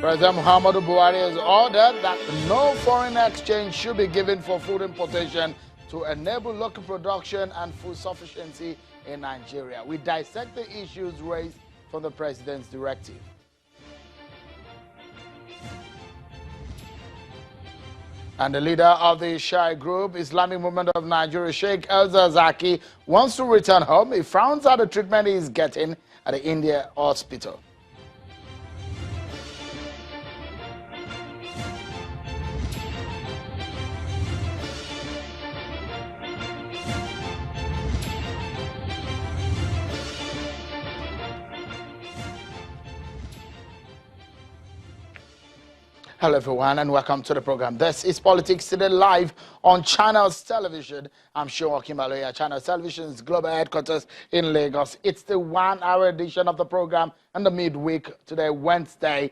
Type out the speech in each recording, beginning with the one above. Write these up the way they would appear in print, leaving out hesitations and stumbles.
President Muhammadu Buhari has ordered that no foreign exchange should be given for food importation to enable local production and food sufficiency in Nigeria. We dissect the issues raised from the president's directive. And the leader of the Shia group, Islamic Movement of Nigeria, Sheikh El-Zakzaky, wants to return home. He frowns at the treatment he is getting at the India hospital. Hello everyone and welcome to the program. This is Politics Today live on Channels Television. I'm Sean Kimaloya, Channels Television's global headquarters in Lagos. It's the 1-hour edition of the program and the midweek today, Wednesday,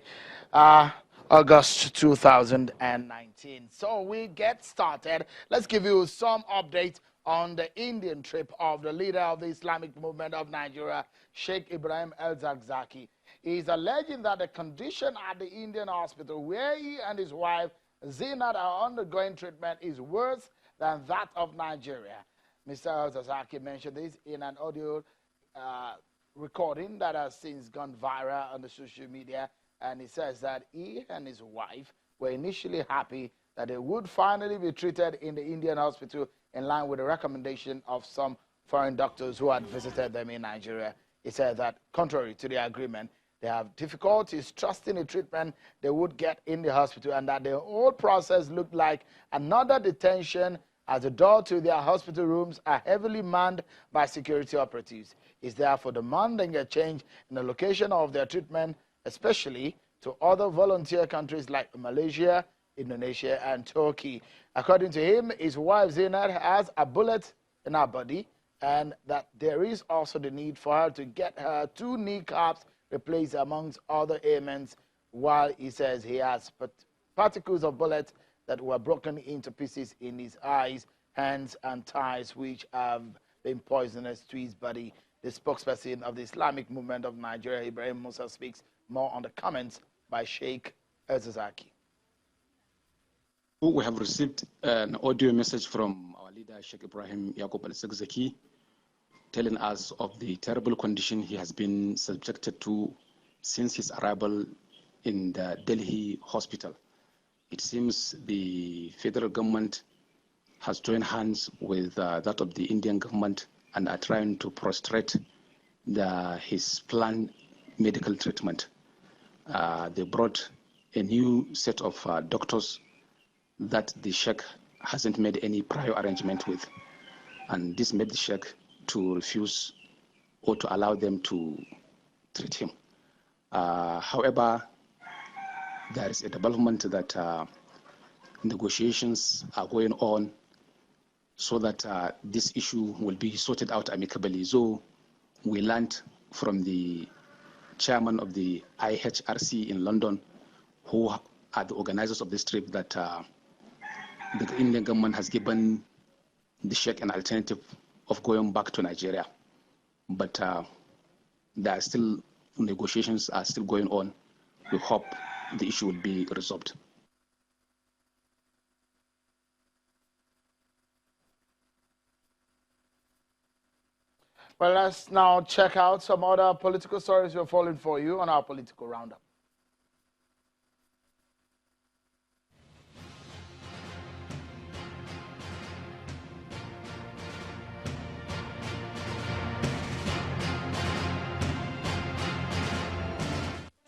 August 2019. So we get started. Let's give you some updates on the Indian trip of the leader of the Islamic Movement of Nigeria, Sheikh Ibrahim El-Zakzaky. He is alleging that the condition at the Indian hospital where he and his wife Zinat are undergoing treatment is worse than that of Nigeria. Mr. El-Zakzaky mentioned this in an audio recording that has since gone viral on the social media, and he says that he and his wife were initially happy that they would finally be treated in the Indian hospital in line with the recommendation of some foreign doctors who had visited them in Nigeria. He said that contrary to the agreement, they have difficulties trusting the treatment they would get in the hospital, and that the whole process looked like another detention as the door to their hospital rooms are heavily manned by security operatives. He's therefore demanding a change in the location of their treatment, especially to other volunteer countries like Malaysia, Indonesia, and Turkey. According to him, his wife Zinat has a bullet in her body, and that there is also the need for her to get her 2 kneecaps replaced amongst other ailments, while he says he has particles of bullets that were broken into pieces in his eyes, hands, and thighs, which have been poisonous to his body. The spokesperson of the Islamic Movement of Nigeria, Ibrahim Musa, speaks more on the comments by Sheikh El-Zakzaky. We have received an audio message from our leader, Sheikh Ibrahim El-Zakzaky, telling us of the terrible condition he has been subjected to since his arrival in the Delhi hospital. It seems the federal government has joined hands with that of the Indian government and are trying to prostrate his planned medical treatment. They brought a new set of doctors that the Sheikh hasn't made any prior arrangement with, and this made the Sheikh to refuse or to allow them to treat him. However, there is a development that negotiations are going on so that this issue will be sorted out amicably. So we learned from the chairman of the IHRC in London, who are the organizers of this trip, that the Indian government has given the Sheikh an alternative of going back to Nigeria, but there are still negotiations are still going on. We hope the issue will be resolved. Well, let's now check out some other political stories we're following for you on our political roundup.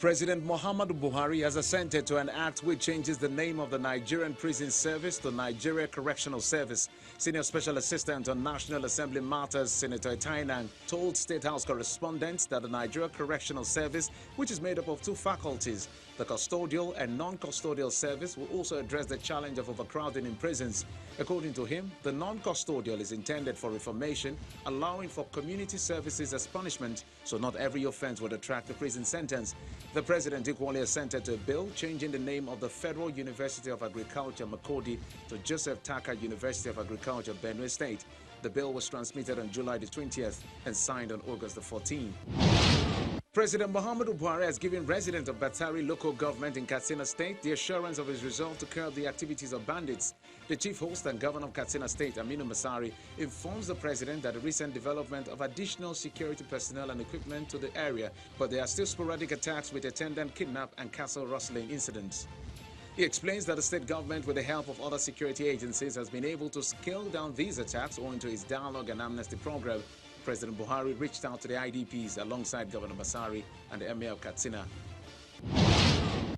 President Muhammadu Buhari has assented to an act which changes the name of the Nigerian Prison Service to Nigeria Correctional Service. Senior Special Assistant on National Assembly Matters, Senator Tainang, told State House correspondents that the Nigeria Correctional Service, which is made up of 2 faculties, the custodial and non-custodial service, will also address the challenge of overcrowding in prisons. According to him, the non-custodial is intended for reformation, allowing for community services as punishment, so not every offense would attract a prison sentence. The president equally assented to a bill changing the name of the Federal University of Agriculture, Makurdi, to Joseph Taka University of Agriculture, Benue State. The bill was transmitted on July the 20th and signed on August the 14th. President Muhammadu Buhari has given residents of Batari local government in Katsina State the assurance of his resolve to curb the activities of bandits. The chief host and governor of Katsina State, Aminu Masari, informs the president that the recent development of additional security personnel and equipment to the area, but there are still sporadic attacks with attendant kidnap and castle rustling incidents. He explains that the state government, with the help of other security agencies, has been able to scale down these attacks owing to its dialogue and amnesty program. President Buhari reached out to the IDPs alongside Governor Masari and the Emir of Katsina.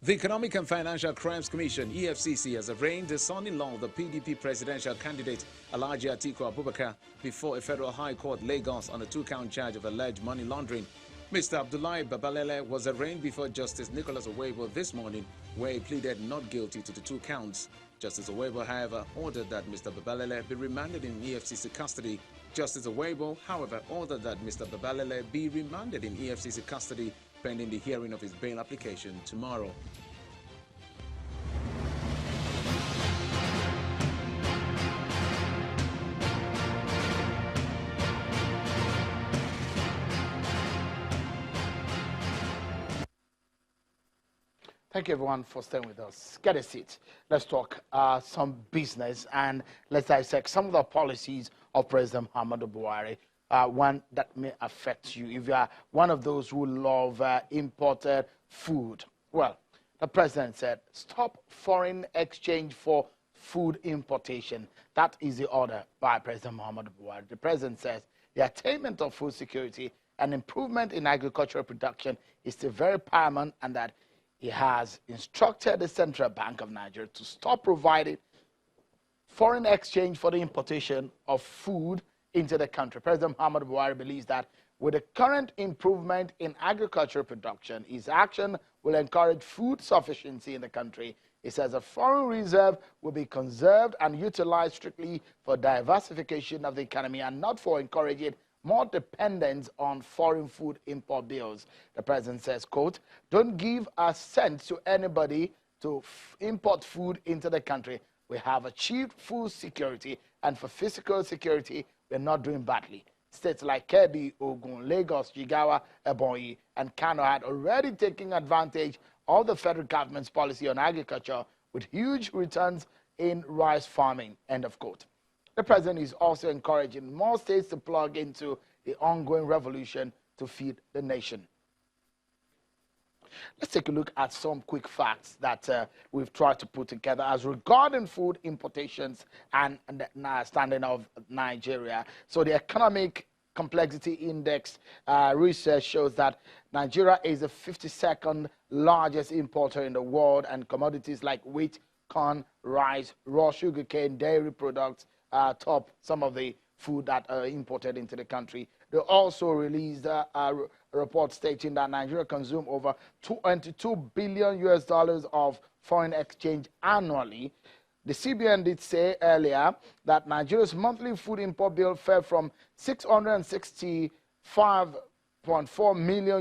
The Economic and Financial Crimes Commission, EFCC, has arraigned the son-in-law of the PDP presidential candidate, Alhaji Atiku Abubakar, before a federal high court, Lagos, on a 2-count charge of alleged money laundering. Mr. Abdullahi Babalele was arraigned before Justice Nicholas Owebo this morning, where he pleaded not guilty to the 2 counts. Justice Owebo, however, ordered that Mr. Babalele be remanded in EFCC custody. Justice Owebo, however, ordered that Mr. Babalele be remanded in EFCC custody pending the hearing of his bail application tomorrow. Thank you, everyone, for staying with us. Get a seat. Let's talk some business and let's dissect some of the policies of President Muhammadu Buhari, one that may affect you if you are one of those who love imported food. Well, the president said, stop foreign exchange for food importation. That is the order by President Muhammadu Buhari. The president says the attainment of food security and improvement in agricultural production is still very paramount, and that he has instructed the Central Bank of Nigeria to stop providing foreign exchange for the importation of food into the country. President Muhammadu Buhari believes that with the current improvement in agricultural production, his action will encourage food sufficiency in the country. He says a foreign reserve will be conserved and utilized strictly for diversification of the economy and not for encouraging more dependence on foreign food import bills. The president says, quote, don't give a cent to anybody to import food into the country. We have achieved food security, and for physical security, we're not doing badly. States like Kebbi, Ogun, Lagos, Jigawa, Ebonyi, and Kano had already taken advantage of the federal government's policy on agriculture with huge returns in rice farming, end of quote. The president is also encouraging more states to plug into the ongoing revolution to feed the nation. Let's take a look at some quick facts that we've tried to put together as regarding food importations and the standing of Nigeria. So the Economic Complexity Index research shows that Nigeria is the 52nd largest importer in the world, and commodities like wheat, corn, rice, raw sugarcane, dairy products top some of the food that are imported into the country. They also released a report stating that Nigeria consumes over $22 billion of foreign exchange annually. The CBN did say earlier that Nigeria's monthly food import bill fell from $665.4 million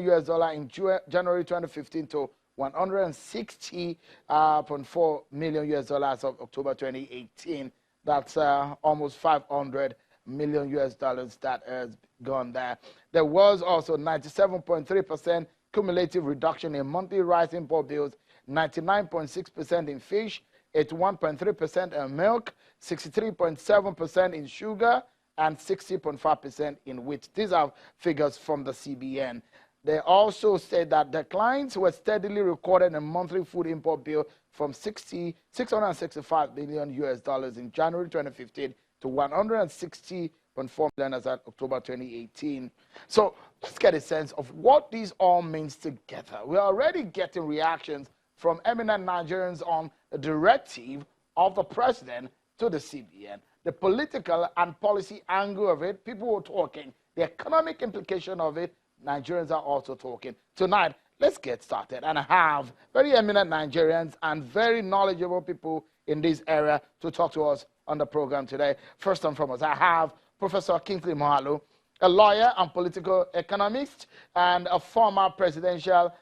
in January 2015 to $160.4 million as of October 2018. That's almost $500 million that has gone there. There was also 97.3% cumulative reduction in monthly rice import bills, 99.6% in fish, 81.3% in milk, 63.7% in sugar, and 60.5% in wheat. These are figures from the CBN. They also said that declines were steadily recorded in monthly food import bill from $665 billion in January 2015 to $160.4 million as of October 2018. So let's get a sense of what these all means together. We're already getting reactions from eminent Nigerians on the directive of the president to the CBN. The political and policy angle of it, people were talking. The economic implication of it, Nigerians are also talking. Tonight, let's get started. And I have very eminent Nigerians and very knowledgeable people in this area to talk to us on the program today. First and foremost, I have Professor Moghalu, a lawyer and political economist and a former presidential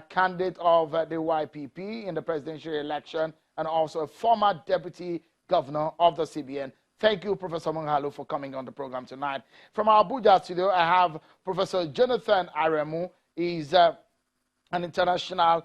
candidate of the YPP in the presidential election, and also a former deputy governor of the CBN. Thank you, Professor Moghalu, for coming on the program tonight. From our Abuja studio, I have Professor Jonathan Aremu, He's an international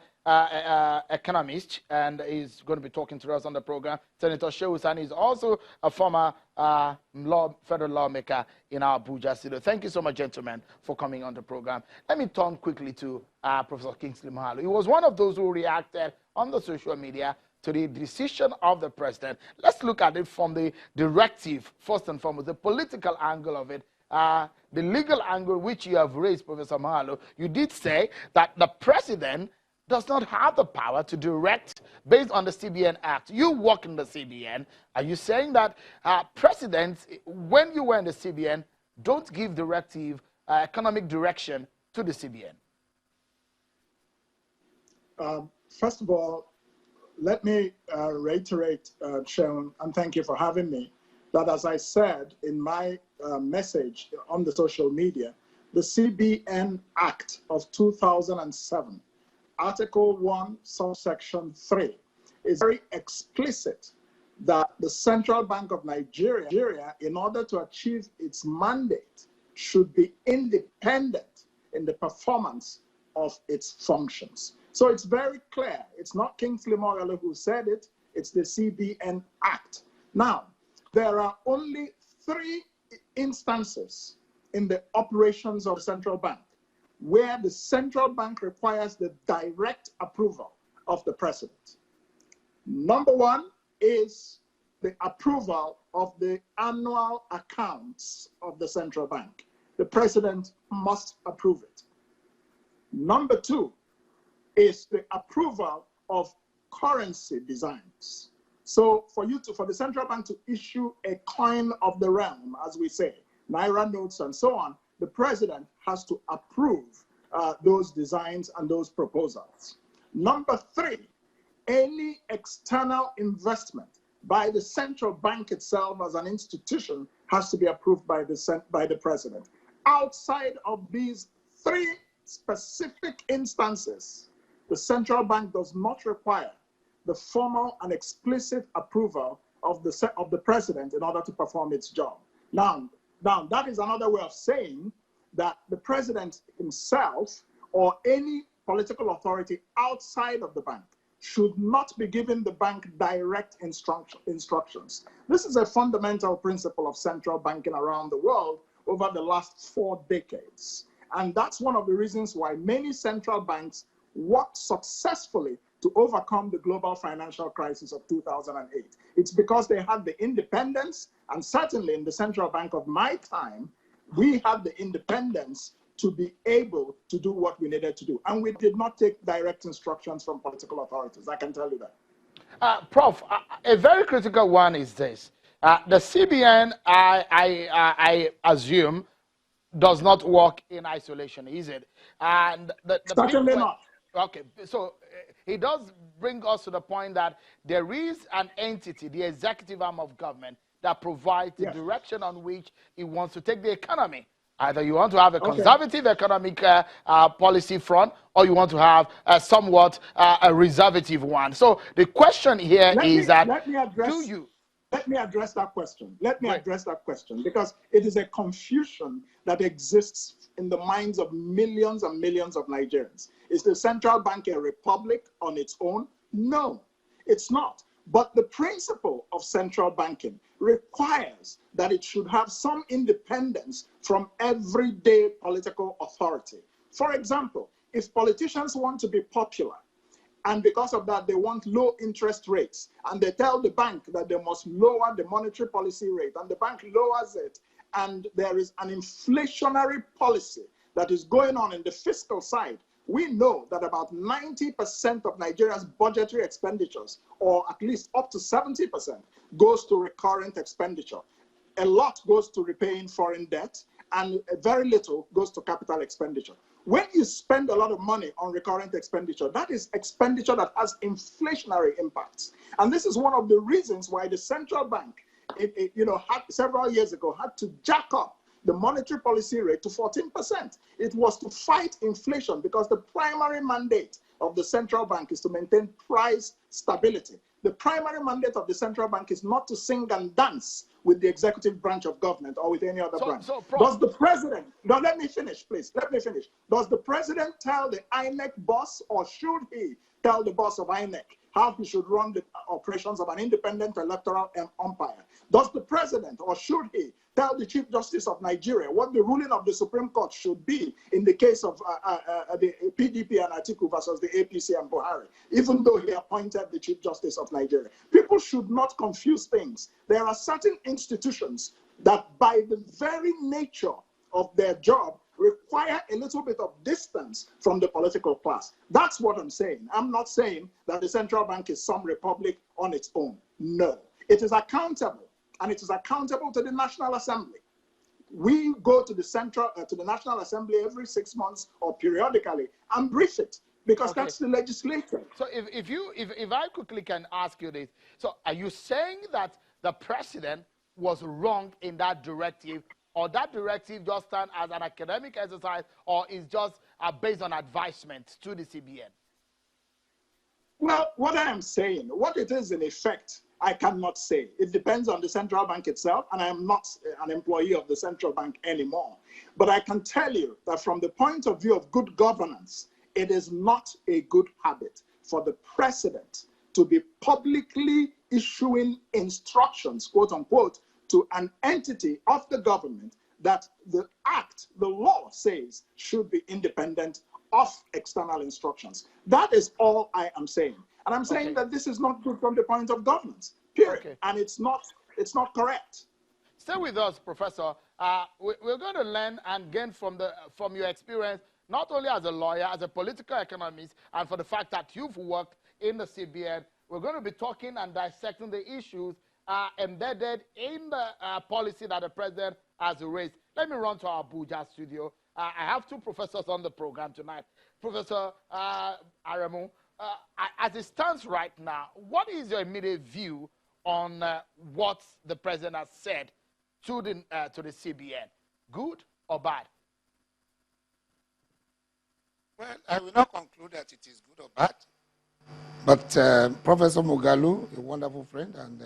economist, and he's going to be talking to us on the program. Senator Sani is also a former federal lawmaker in our Abuja city. Thank you so much, gentlemen, for coming on the program. Let me turn quickly to Professor Kingsley Moghalu. He was one of those who reacted on the social media to the decision of the president. Let's look at it from the directive, first and foremost, the political angle of it. The legal angle which you have raised, Professor Moghalu, you did say that the president does not have the power to direct based on the CBN Act. You work in the CBN. Are you saying that presidents, when you were in the CBN, don't give directive, economic direction to the CBN? First of all, let me reiterate, Sharon, and thank you for having me, that as I said in my message on the social media, the CBN Act of 2007, Article 1, subsection 3, is very explicit that the Central Bank of Nigeria, in order to achieve its mandate, should be independent in the performance of its functions. So it's very clear. It's not Kingsley Moghalu who said it. It's the CBN Act. Now, there are only 3 instances in the operations of the central bank where the central bank requires the direct approval of the president. Number 1 is the approval of the annual accounts of the central bank. The president must approve it. Number 2 is the approval of currency designs. So for the central bank to issue a coin of the realm, as we say, Naira notes and so on, the president has to approve those designs and those proposals. Number 3, any external investment by the central bank itself as an institution has to be approved by the president. Outside of these 3 specific instances, the central bank does not require the formal and explicit approval of the president in order to perform its job. Now, that is another way of saying that the president himself or any political authority outside of the bank should not be giving the bank direct instructions. This is a fundamental principle of central banking around the world over the last 4 decades. And that's one of the reasons why many central banks worked successfully to overcome the global financial crisis of 2008. It's because they had the independence, and certainly in the central bank of my time, we had the independence to be able to do what we needed to do. And we did not take direct instructions from political authorities, I can tell you that. Prof, a very critical one is this. The CBN, I assume, does not work in isolation, is it? And certainly not. Okay, so he does bring us to the point that there is an entity, the executive arm of government, that provides the direction on which he wants to take the economy. Either you want to have a conservative economic policy front, or you want to have somewhat a reservative one. So the question here let me address that question. Let me address that question, because it is a confusion that exists in the minds of millions and millions of Nigerians. Is the central bank a republic on its own? No, it's not. But the principle of central banking requires that it should have some independence from everyday political authority. For example, if politicians want to be popular, and because of that, they want low interest rates, and they tell the bank that they must lower the monetary policy rate, and the bank lowers it, and there is an inflationary policy that is going on in the fiscal side, we know that about 90% of Nigeria's budgetary expenditures, or at least up to 70%, goes to recurrent expenditure. A lot goes to repaying foreign debt, and very little goes to capital expenditure. When you spend a lot of money on recurrent expenditure, that is expenditure that has inflationary impacts. And this is one of the reasons why the central bank, several years ago, had to jack up the monetary policy rate to 14%. It was to fight inflation, because the primary mandate of the central bank is to maintain price stability. the primary mandate of the central bank is not to sing and dance with the executive branch of government or with any other branch. Does the president, no, let me finish, please, let me finish. Does the president tell the INEC boss, or should he tell the boss of INEC how he should run the operations of an independent electoral umpire? Does the president, or should he, tell the Chief Justice of Nigeria what the ruling of the Supreme Court should be in the case of the PDP and Atiku versus the APC and Buhari, even though he appointed the Chief Justice of Nigeria? People should not confuse things. There are certain institutions that, by the very nature of their job, require a little bit of distance from the political class. That's what I'm saying. I'm not saying that the central bank is some republic on its own. No, it is accountable, and it is accountable to the National Assembly. We go to the National Assembly every 6 months or periodically and brief it, because that's the legislature. So if I quickly can ask you this, so are you saying that the president was wrong in that directive, or that directive just stands as an academic exercise, or is just based on advisement to the CBN? Well, what I am saying, what it is in effect, I cannot say. It depends on the central bank itself, and I am not an employee of the central bank anymore. But I can tell you that from the point of view of good governance, it is not a good habit for the president to be publicly issuing instructions, quote unquote, to an entity of the government that the law says should be independent of external instructions. That is all I am saying. And I'm saying that this is not good from the point of governance, period. And it's not correct. Stay with us, Professor. We're going to learn and gain from your experience, not only as a lawyer, as a political economist, and for the fact that you've worked in the CBN. We're going to be talking and dissecting the issues embedded in the policy that the president has raised. Let me run to our Abuja studio. I have two professors on the program tonight. Professor Aremu, as it stands right now, what is your immediate view on what the president has said to the CBN? Good or bad? Well, I will not conclude that it is good or bad. But Professor Moghalu, a wonderful friend, and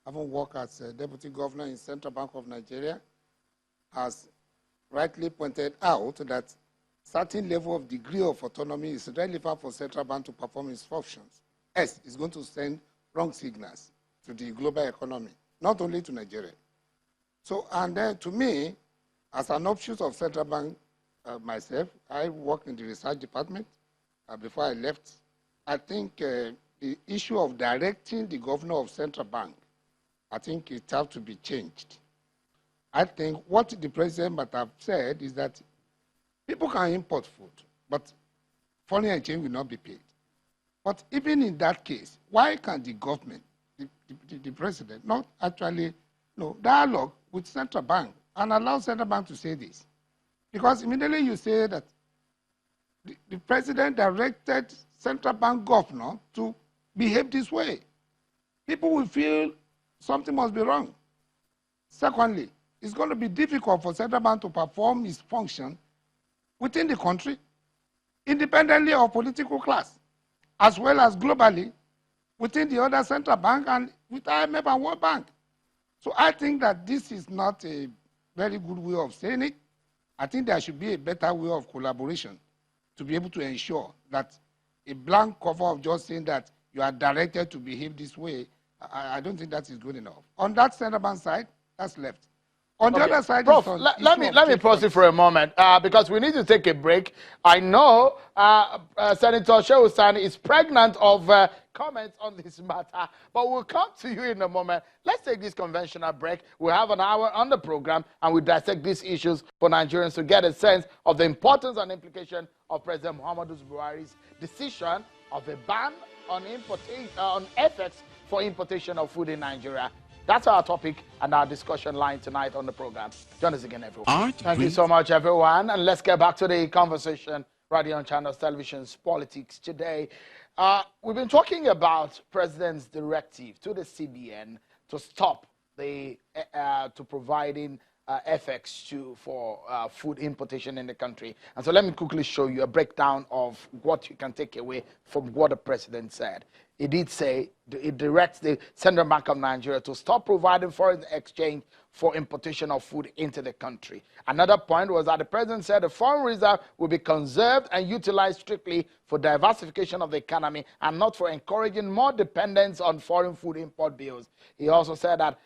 having worked as Deputy Governor in Central Bank of Nigeria, has rightly pointed out that certain level of degree of autonomy is relevant for Central Bank to perform its functions. Yes, it's going to send wrong signals to the global economy, not only to Nigeria. So, and then to me, as an offshoot of Central Bank myself, I worked in the research department before I left. I think the issue of directing the governor of Central Bank, I think it has to be changed. I think what the president might have said is that people can import food, but foreign exchange will not be paid. But even in that case, why can the government, the president, not actually dialogue with Central Bank and allow Central Bank to say this? Because immediately you say that the president directed Central Bank governor to behave this way, people will feel something must be wrong. Secondly, it's going to be difficult for Central Bank to perform its function within the country, independently of political class, as well as globally within the other central bank and with IMF and World Bank. So I think that this is not a very good way of saying it. I think there should be a better way of collaboration to be able to ensure that a blank cover of just saying that you are directed to behave this way, I don't think that is good enough. On that central bank side, that's left. On the other side, Prof, let me pause you for a moment because we need to take a break. I know Senator Sani is pregnant of comments on this matter, but we'll come to you in a moment. Let's take this conventional break. We'll have an hour on the program, and we'll dissect these issues for Nigerians to get a sense of the importance and implication of President Muhammadu Buhari's decision of a ban on FX for importation of food in Nigeria. That's our topic and our discussion line tonight on the program. Join us again, everyone. Thank you so much, everyone. And let's get back to the conversation right here on Channels Television's Politics Today. We've been talking about President's directive to the CBN to stop to providing FX for food importation in the country. And so let me quickly show you a breakdown of what you can take away from what the President said. He did say it directs the Central Bank of Nigeria to stop providing foreign exchange for importation of food into the country. Another point was that the president said the foreign reserve will be conserved and utilized strictly for diversification of the economy and not for encouraging more dependence on foreign food import bills. He also said that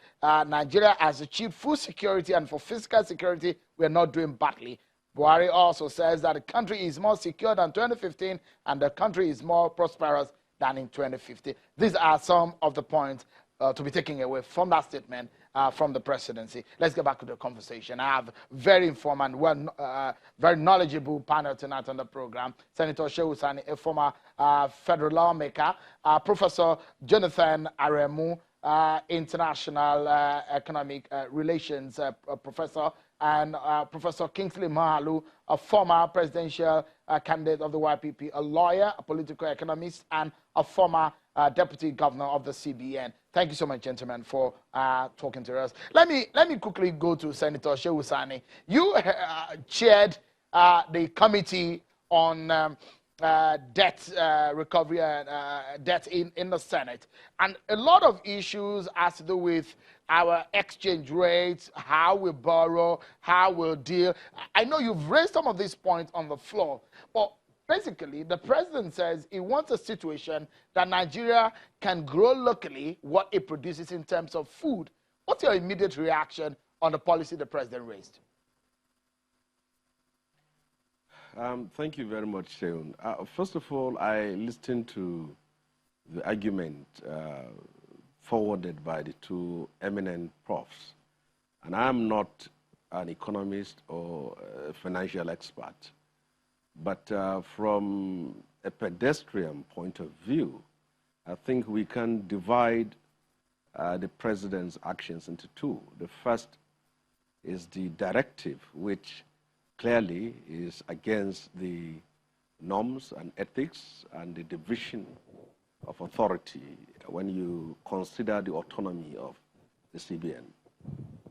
Nigeria has achieved food security, and for fiscal security, we are not doing badly. Buhari also says that the country is more secure than 2015 and the country is more prosperous than in 2015. These are some of the points to be taken away from that statement from the presidency. Let's get back to the conversation. I have very informed and very knowledgeable panel tonight on the program. Senator Sani, a former federal lawmaker, Professor Jonathan Aremu, international economic relations professor, and Professor Kingsley Moghalu, a former presidential candidate of the YPP, a lawyer, a political economist, and a former deputy governor of the CBN. Thank you so much, gentlemen, for talking to us. Let me quickly go to Senator Sani. You chaired the committee on debt recovery and debt in the Senate, and a lot of issues has to do with our exchange rates, how we borrow, how we'll deal. I know you've raised some of these points on the floor, but basically the president says he wants a situation that Nigeria can grow locally what it produces in terms of food. What's your immediate reaction on the policy the president raised? Thank you very much, Sheon. First of all, I listened to the argument forwarded by the two eminent profs. And I'm not an economist or a financial expert. But from a pedestrian point of view, I think we can divide the president's actions into two. The first is the directive, which clearly is against the norms and ethics and the division of authority when you consider the autonomy of the CBN.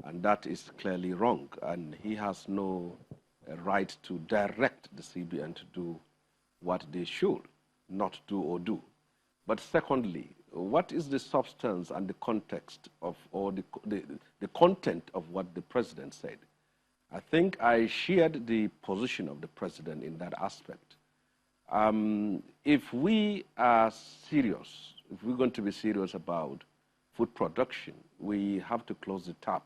And that is clearly wrong. And he has no right to direct the CBN to do what they should not do or do. But secondly, what is the substance and the context of, or the content of what the president said? I think I shared the position of the president in that aspect. If we are serious, if we're going to be serious about food production, we have to close the tap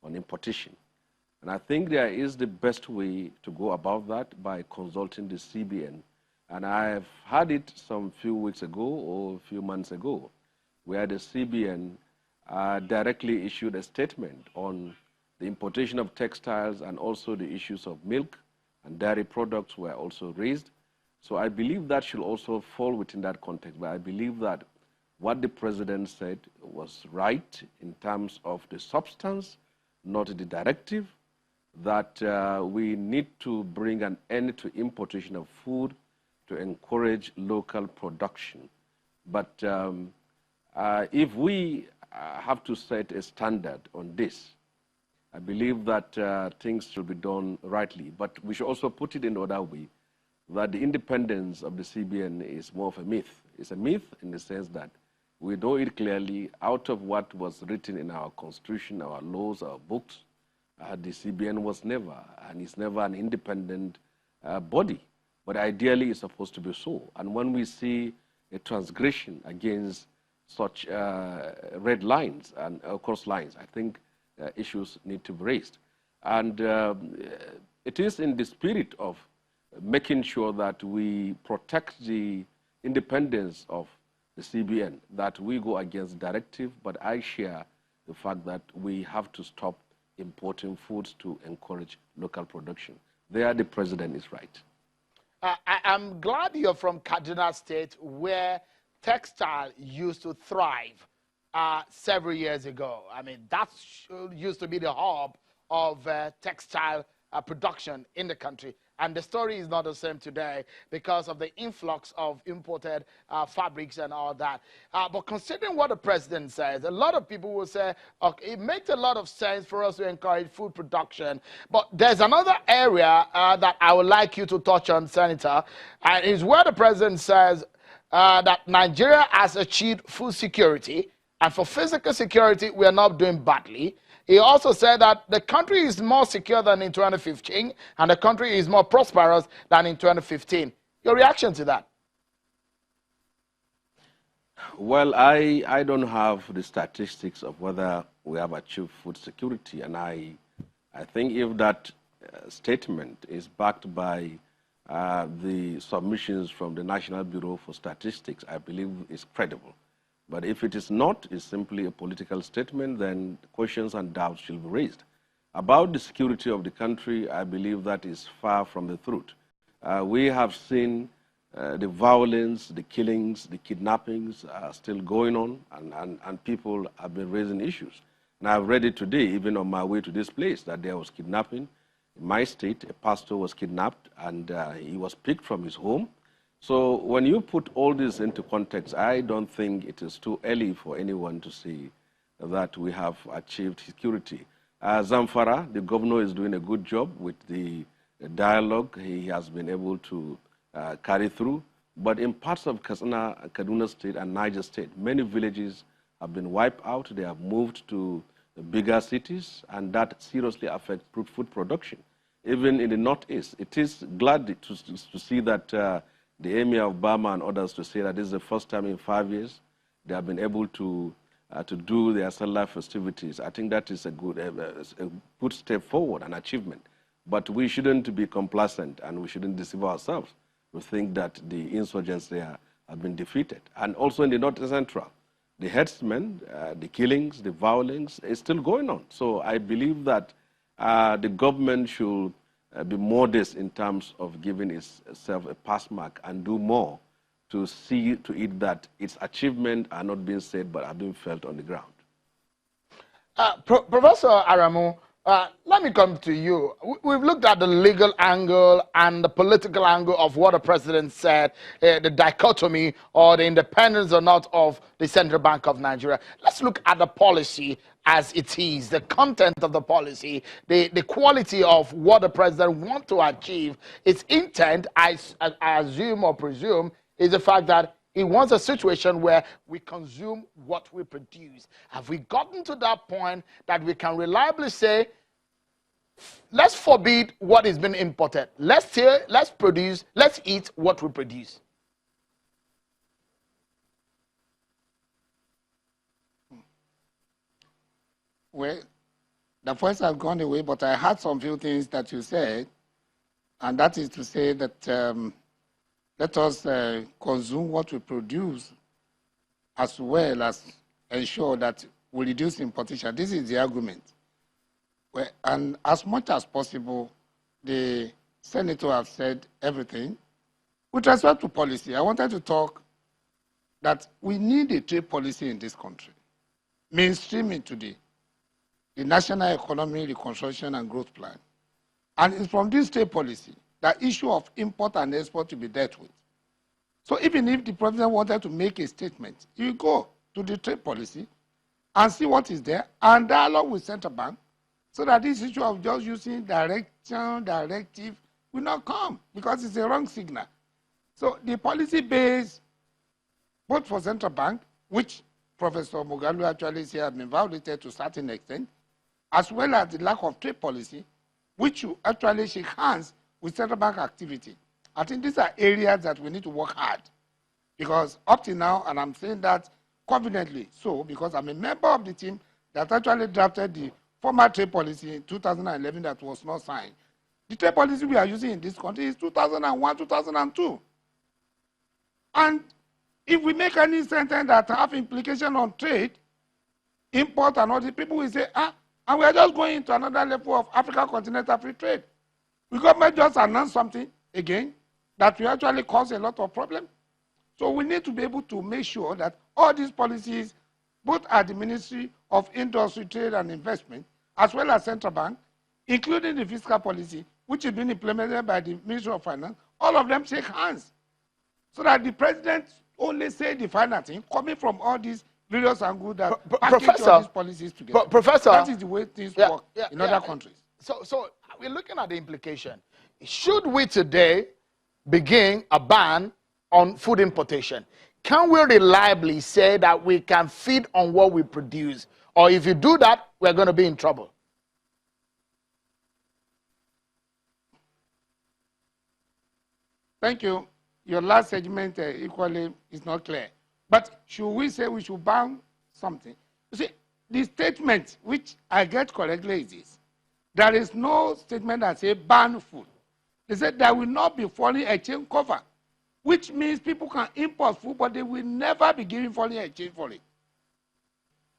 on importation. And I think there is the best way to go about that by consulting the CBN. And I've had it some few weeks ago or a few months ago, where the CBN directly issued a statement on the importation of textiles, and also the issues of milk and dairy products were also raised. So I believe that should also fall within that context. But I believe that what the president said was right in terms of the substance, not the directive, that we need to bring an end to importation of food to encourage local production. But if we have to set a standard on this, I believe that things should be done rightly. But we should also put it in another way, that the independence of the CBN is more of a myth. It's a myth in the sense that we know it clearly out of what was written in our constitution, our laws, our books. The CBN was never, and is never an independent body. But ideally, it's supposed to be so. And when we see a transgression against such red lines and cross lines, I think issues need to be raised. And it is in the spirit of making sure that we protect the independence of the CBN that we go against the directive, but I share the fact that we have to stop importing foods to encourage local production. There, the president is right. I'm glad you're from Kaduna State, where textile used to thrive several years ago. I mean, that used to be the hub of textile production in the country. And the story is not the same today because of the influx of imported fabrics and all that. But considering what the president says, a lot of people will say, okay, it makes a lot of sense for us to encourage food production. But there's another area that I would like you to touch on, Senator, and is where the president says that Nigeria has achieved food security, and for physical security, we are not doing badly. He also said that the country is more secure than in 2015, and the country is more prosperous than in 2015. Your reaction to that? Well, I don't have the statistics of whether we have achieved food security, and I think if that statement is backed by the submissions from the National Bureau for Statistics, I believe is credible. But if it is not, it's simply a political statement, then questions and doubts should be raised. About the security of the country, I believe that is far from the truth. We have seen the violence, the killings, the kidnappings are still going on, and people have been raising issues. And I've read it today, even on my way to this place, that there was kidnapping. In my state, a pastor was kidnapped, and he was picked from his home. So when you put all this into context, I don't think it is too early for anyone to see that we have achieved security. Zamfara, the governor, is doing a good job with the dialogue he has been able to carry through. But in parts of Kaduna State and Niger State, many villages have been wiped out. They have moved to the bigger cities, and that seriously affects food production. Even in the Northeast, it is glad to see that the Emir of Burma and others to say that this is the first time in 5 years they have been able to do their Salah festivities. I think that is a good step forward, an achievement. But we shouldn't be complacent, and we shouldn't deceive ourselves. We think that the insurgents there have been defeated. And also in the North Central, the herdsmen, the killings, the violence is still going on. So I believe that the government should be modest in terms of giving itself a pass mark and do more to see to it that its achievements are not being said but are being felt on the ground. Professor Aremu, let me come to you. We've looked at the legal angle and the political angle of what the president said, the dichotomy or the independence or not of the Central Bank of Nigeria. Let's look at the policy as it is, the content of the policy, the quality of what the president wants to achieve. Its intent, I assume or presume, is the fact that he wants a situation where we consume what we produce. Have we gotten to that point that we can reliably say, let's forbid what is being imported. Let's produce, let's eat what we produce? Well, the voice has gone away, but I heard some few things that you said, and that is to say that let us consume what we produce as well as ensure that we reduce importation. This is the argument. Well, and as much as possible, the senator have said everything. With respect to policy, I wanted to talk that we need a trade policy in this country, mainstreaming today, the National Economic Reconstruction and Growth Plan. And it's from this trade policy the issue of import and export to be dealt with. So even if the president wanted to make a statement, you go to the trade policy and see what is there and dialogue with Central Bank so that this issue of just using directive will not come because it's a wrong signal. So the policy base, both for Central Bank, which Professor Moghalu actually said has been violated to a certain extent, as well as the lack of trade policy, which you actually shake hands with Central Bank activity. I think these are areas that we need to work hard. Because up to now, and I'm saying that confidently so, because I'm a member of the team that actually drafted the former trade policy in 2011 that was not signed. The trade policy we are using in this country is 2001, 2002. And if we make any sentence that have implication on trade, import and all the people will say, and we are just going into another level of African continental free trade. The government just announced something again that will actually cause a lot of problems. So we need to be able to make sure that all these policies, both at the Ministry of Industry, Trade and Investment, as well as Central Bank, including the fiscal policy, which is being implemented by the Ministry of Finance, all of them shake hands. So that the president only say the final thing, coming from all these various angles that package all these policies together. Professor, that is the way things work in other countries. So we're looking at the implication. Should we today begin a ban on food importation. Can we reliably say that we can feed on what we produce? Or if you do that, we're going to be in trouble? Thank you. Your last segment equally is not clear. But should we say we should ban something? You see, the statement which I get correctly is this. There is no statement that says ban food. They said there will not be foreign exchange cover, which means people can import food, but they will never be given foreign exchange for it.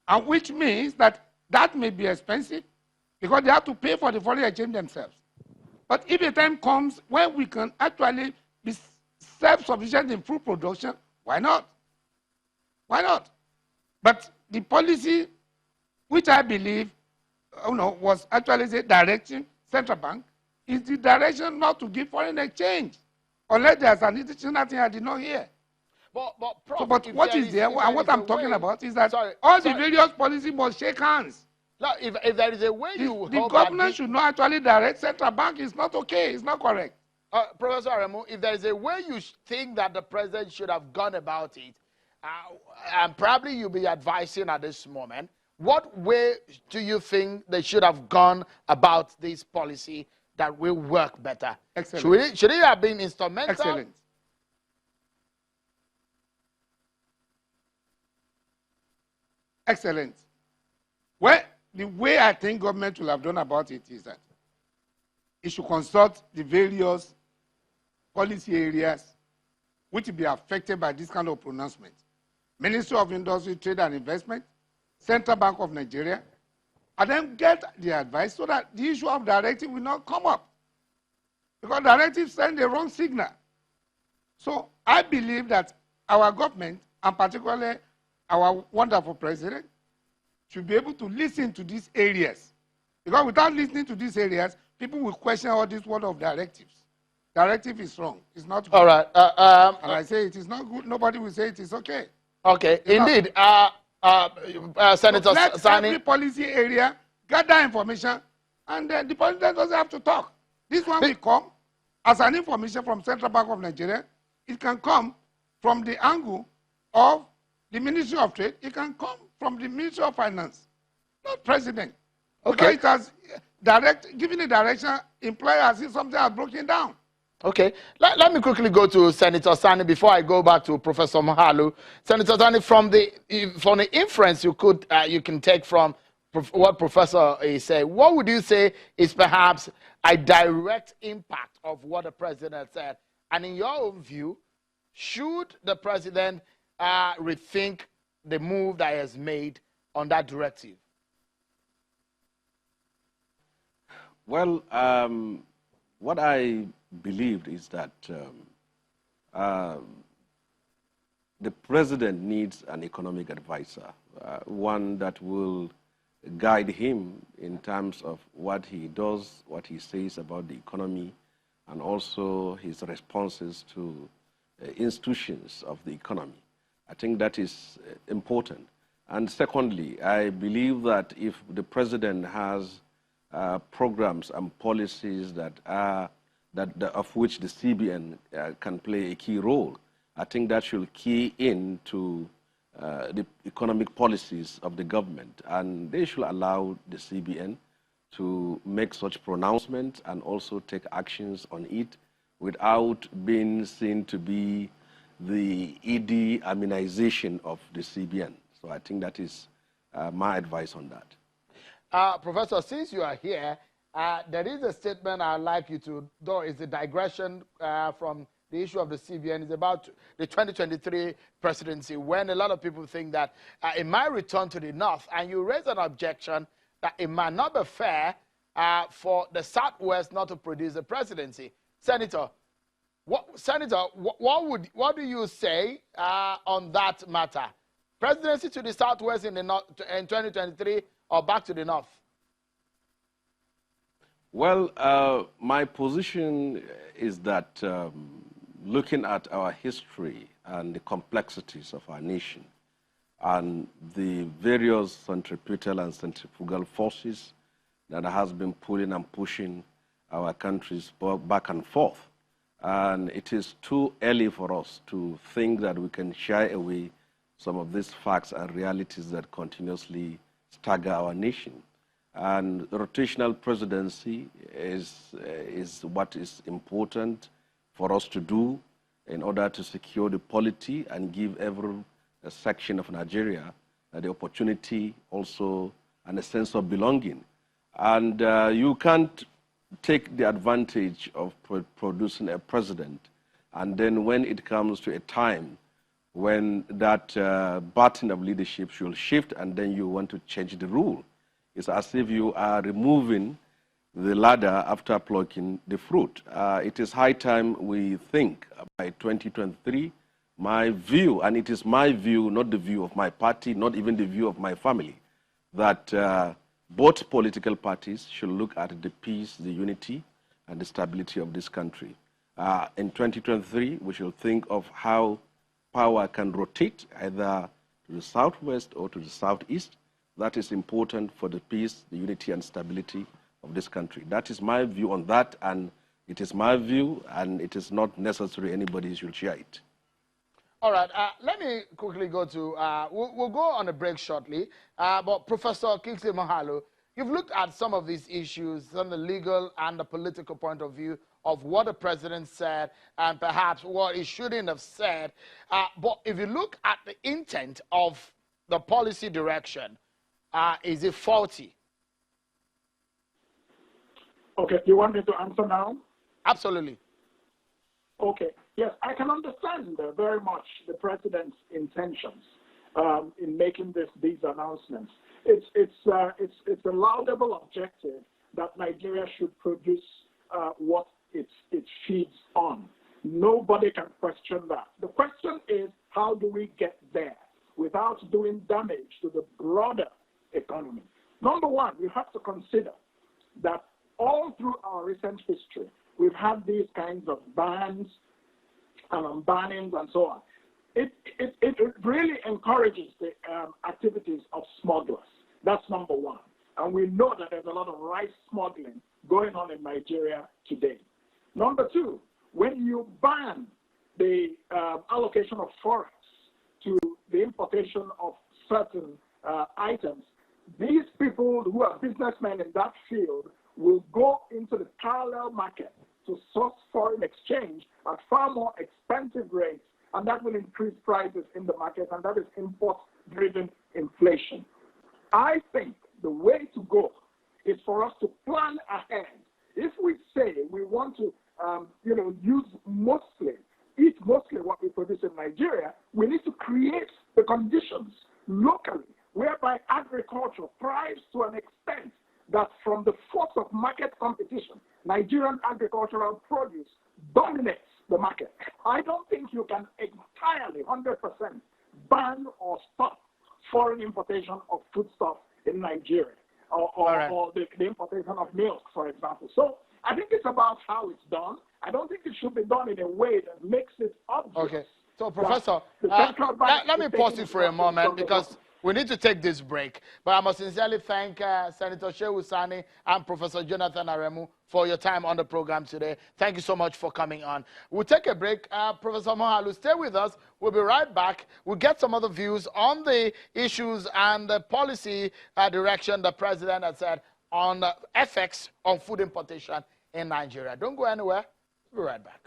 And which means that may be expensive because they have to pay for the foreign exchange themselves. But if the time comes when we can actually be self-sufficient in food production, why not? Why not? But the policy, which I believe was actually directing central bank, is the direction not to give foreign exchange, unless there's an additional thing I did not hear. But what is there, and what I'm talking about is that the various policies must shake hands. No, if there is a way the government should not actually direct central bank, it's not okay, it's not correct. Professor Aremu, if there is a way you think that the president should have gone about it, and probably you'll be advising at this moment, what way do you think they should have gone about this policy that will work better? Excellent. Should it have been instrumental? Excellent. Excellent. Well, the way I think government will have done about it is that it should consult the various policy areas which will be affected by this kind of pronouncement. Ministry of Industry, Trade and Investment, Central Bank of Nigeria, and then get the advice so that the issue of directive will not come up. Because directives send the wrong signal. So I believe that our government, and particularly our wonderful president, should be able to listen to these areas. Because without listening to these areas, people will question all this word of directives. Directive is wrong. It's not good. All right. And I say it is not good. Nobody will say it is okay. Okay. It's indeed. Senator let Sani. every policy area gather information, and the president doesn't have to talk. This one will come as an information from Central Bank of Nigeria. It can come from the angle of the Ministry of Trade. It can come from the Ministry of Finance, not president. Okay. Because it has giving a direction implies as if something has broken down. Okay. Let me quickly go to Senator Sani before I go back to Professor Moghalu. Senator Sani, from the inference you can take from what Professor is saying, what would you say is perhaps a direct impact of what the president said? And in your own view, should the president rethink the move that he has made on that directive? Well, what I believed is that the president needs an economic advisor, one that will guide him in terms of what he does, what he says about the economy, and also his responses to institutions of the economy. I think that is important. And secondly, I believe that if the president has programs and policies that are of which the CBN can play a key role, I think that should key into the economic policies of the government, and they should allow the CBN to make such pronouncements and also take actions on it without being seen to be the ED immunization of the CBN. So I think that is my advice on that. Professor, since you are here, there is a statement I'd like you to do. It's a digression from the issue of the CBN. It's about the 2023 presidency, when a lot of people think that it might return to the North, and you raise an objection that it might not be fair for the Southwest not to produce a presidency. Senator, what do you say on that matter? Presidency to the Southwest in 2023 or back to the North? Well, my position is that looking at our history and the complexities of our nation and the various centripetal and centrifugal forces that has been pulling and pushing our countries back and forth, And it is too early for us to think that we can shy away some of these facts and realities that continuously stagger our nation. And rotational presidency is what is important for us to do in order to secure the polity and give every section of Nigeria the opportunity also and a sense of belonging. And you can't take the advantage of producing a president, and then when it comes to a time when that baton of leadership should shift and then you want to change the rule, it's as if you are removing the ladder after plucking the fruit. It is high time we think by 2023, my view, and it is my view, not the view of my party, not even the view of my family, that both political parties should look at the peace, the unity, and the stability of this country. In 2023, we should think of how power can rotate either to the southwest or to the southeast. That is important for the peace, the unity, and stability of this country. That is my view on that, and it is my view, and it is not necessary anybody should share it. All right, let me quickly go to, we'll go on a break shortly, but Professor Kingsley Moghalu, you've looked at some of these issues from the legal and the political point of view of what the president said and perhaps what he shouldn't have said. But if you look at the intent of the policy direction, is it faulty? Okay, you want me to answer now? Absolutely. Okay, yes, I can understand very much the president's intentions in making these announcements. It's a laudable objective that Nigeria should produce what it feeds on. Nobody can question that. The question is, how do we get there without doing damage to the broader economy? Number one, we have to consider that all through our recent history, we've had these kinds of bans and bannings and so on. It really encourages the activities of smugglers. That's number one. And we know that there's a lot of rice smuggling going on in Nigeria today. Number two, when you ban the allocation of forex to the importation of certain items, these people who are businessmen in that field will go into the parallel market to source foreign exchange at far more expensive rates, and that will increase prices in the market, and that is import-driven inflation. I think the way to go is for us to plan ahead. If we say we want to, eat mostly what we produce in Nigeria, we need to create the conditions locally whereby agriculture thrives to an extent that from the force of market competition, Nigerian agricultural produce dominates the market. I don't think you can entirely, 100%, ban or stop foreign importation of foodstuff in Nigeria or the importation of milk, for example. So I think it's about how it's done. I don't think it should be done in a way that makes it obvious. Okay. So, Professor, let me pause you for a moment because we need to take this break. But I must sincerely thank Senator Sani and Professor Jonathan Aremu for your time on the program today. Thank you so much for coming on. We'll take a break. Professor Moghalu, stay with us. We'll be right back. We'll get some other views on the issues and the policy direction the president has said on effects on food importation in Nigeria. Don't go anywhere. We'll be right back.